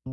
Hey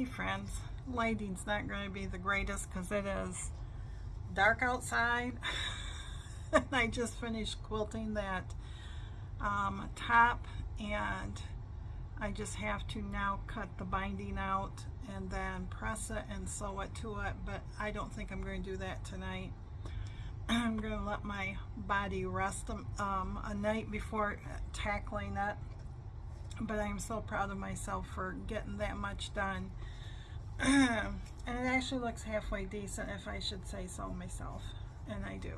friends, lighting's not going to be the greatest because it is dark outside. And I just finished quilting that top, and I just have to now cut the binding out and then press it and sew it to it, but I don't think I'm going to do that tonight. I'm going to let my body rest a night before tackling it. But I'm so proud of myself for getting that much done. And it actually looks halfway decent, if I should say so myself, and I do.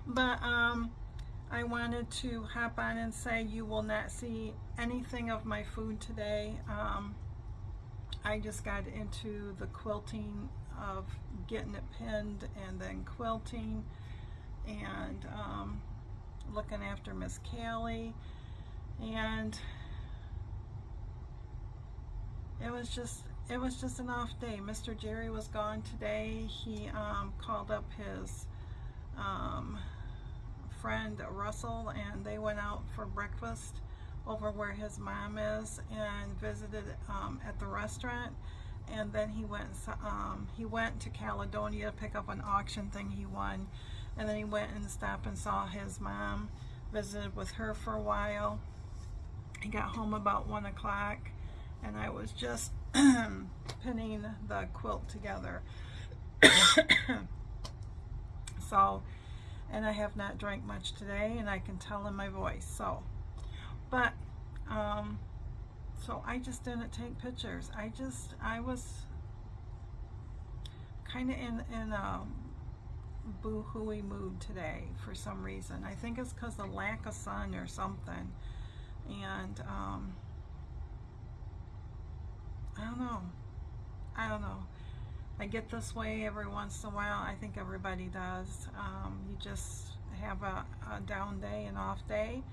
But I wanted to hop on and say you will not see anything of my food today. I just got into the quilting of getting it pinned and then quilting and looking after Miss Cali. And it was just an off day. Mr. Jerry was gone today. He called up his friend Russell, and they went out for breakfast over where his mom is and visited at the restaurant. And then he went to Caledonia to pick up an auction thing he won, and then he went and stopped and saw his mom, visited with her for a while. He got home about 1 o'clock, and I was just pinning the quilt together. So, and I have not drank much today, and I can tell in my voice. So, but so I just didn't take pictures. I was kind of in a boo-hooey mood today for some reason. I think it's because of lack of sun or something. And I don't know. I get this way every once in a while. I think everybody does. You just have a down day, an off day.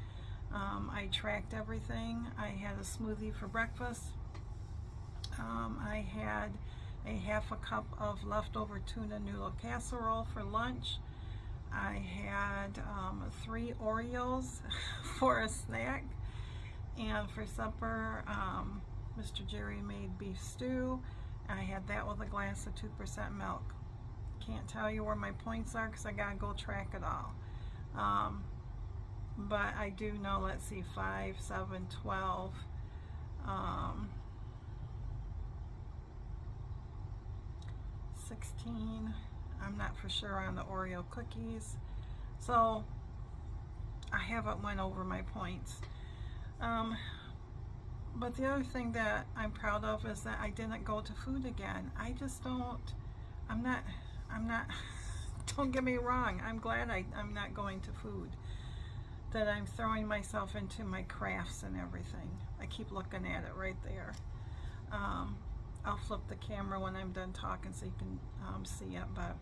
I tracked everything. I had a smoothie for breakfast. I had a half a cup of leftover tuna noodle casserole for lunch. I had 3 Oreos for a snack. And for supper, Mr. Jerry made beef stew. I had that with a glass of 2% milk. Can't tell you where my points are because I gotta go track it all. But I do know, let's see, 5, 7, 12, 16. I'm not for sure on the Oreo cookies. So I haven't went over my points. But the other thing that I'm proud of is that I didn't go to food again. I just don't, I'm not, don't get me wrong, I'm glad I'm not going to food. That I'm throwing myself into my crafts and everything. I keep looking at it right there. I'll flip the camera when I'm done talking so you can see it, but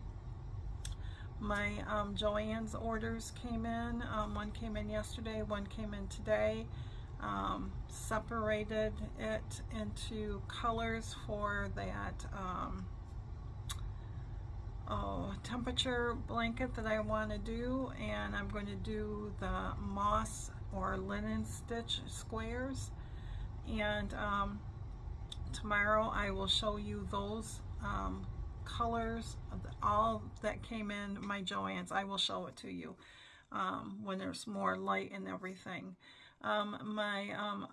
my Joann's orders came in. One came in yesterday, one came in today. Separated it into colors for that temperature blanket that I want to do, and I'm going to do the moss or linen stitch squares, and tomorrow I will show you those colors, all that came in my Joann's. I will show it to you when there's more light and everything. My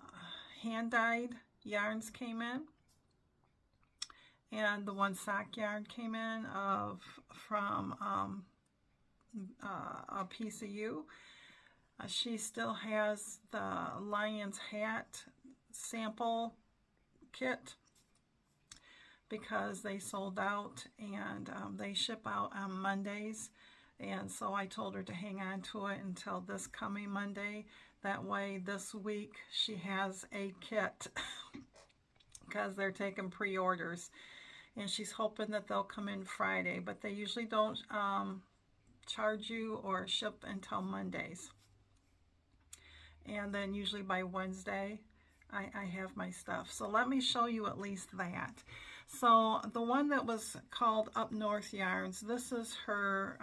hand-dyed yarns came in, and the one sock yarn came in from a PCU. She still has the lion's hat sample kit because they sold out, and they ship out on Mondays, and so I told her to hang on to it until this coming Monday. That way this week she has a kit because they're taking pre-orders, and she's hoping that they'll come in Friday, but they usually don't charge you or ship until Mondays. And then usually by Wednesday I have my stuff. So let me show you at least that. So the one that was called Up North Yarns, this is her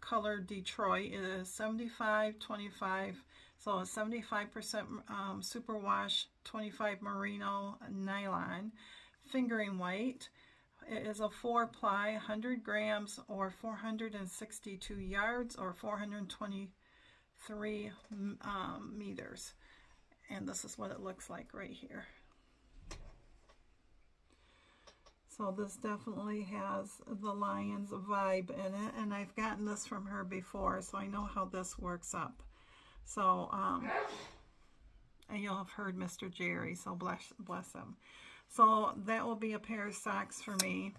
color Detroit. It is 75-25, so a 75% superwash, 25 merino nylon, fingering weight. It is a 4-ply, 100 grams or 462 yards or 423 meters. And this is what it looks like right here. So this definitely has the lion's vibe in it, and I've gotten this from her before, so I know how this works up. So, and you'll have heard Mr. Jerry, so bless him. So that will be a pair of socks for me.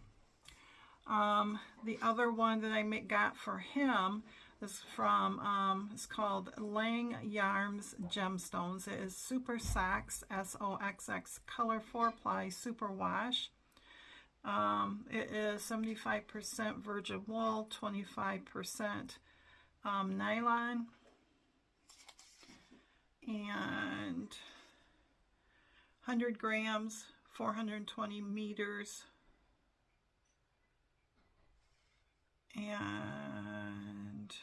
The other one that I got for him is from, it's called Lang Yarns Gemstones. It is Super Socks, SOXX, color 4-ply super wash. It is 75% virgin wool, 25% nylon, and 100 grams, 420 meters, and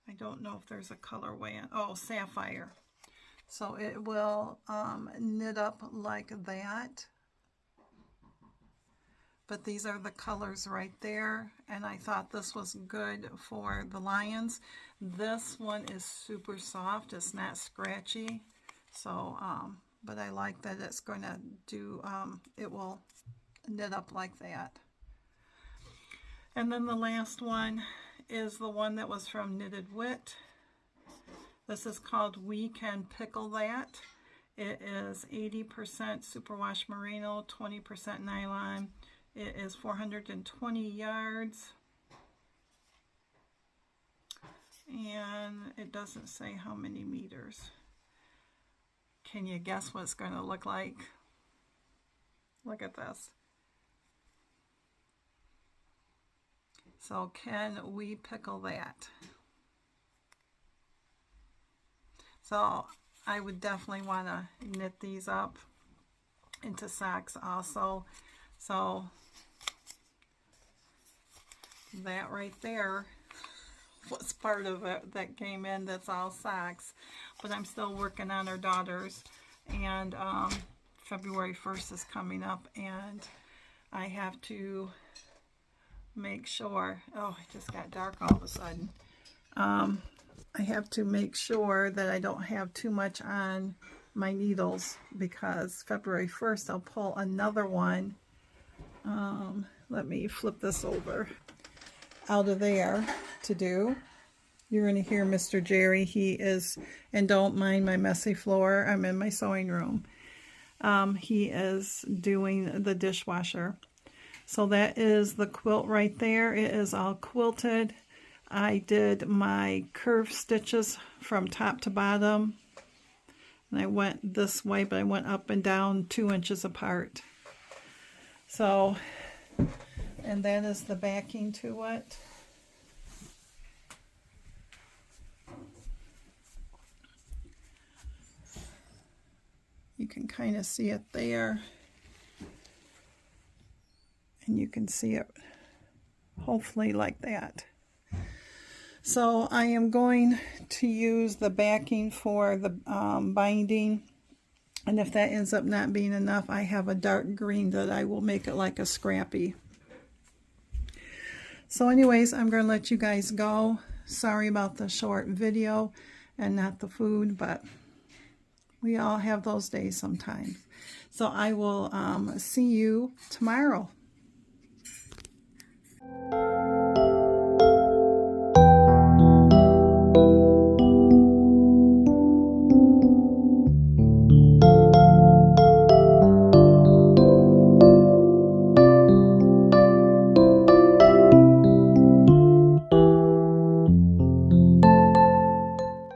I don't know if there's a colorway. Oh, sapphire. So it will knit up like that. But these are the colors right there, and I thought this was good for the lions. This one is super soft. It's not scratchy. So, but I like that it's going to do, it will knit up like that. And then the last one is the one that was from Knitted Wit. This is called We Can Pickle That. It is 80% superwash merino, 20% nylon. It is 420 yards. And it doesn't say how many meters. Can you guess what it's going to look like? Look at this. So can we pickle that? So I would definitely want to knit these up into socks also. So that right there was part of it that came in. That's all socks, but I'm still working on our daughters, and February 1st is coming up, and I have to make sure, oh, it just got dark all of a sudden. I have to make sure that I don't have too much on my needles, because February 1st I'll pull another one. Let me flip this over out of there to do. You're going to hear Mr. Jerry. He is, and don't mind my messy floor, I'm in my sewing room. He is doing the dishwasher. So that is the quilt right there. It is all quilted. I did my curved stitches from top to bottom, and I went this way, but I went up and down 2 inches apart. So, and that is the backing to it. You can kind of see it there, and you can see it hopefully like that. So I am going to use the backing for the binding, and if that ends up not being enough, I have a dark green that I will make it like a scrappy. So anyways, I'm going to let you guys go. Sorry about the short video and not the food, but we all have those days sometimes. So I will see you tomorrow.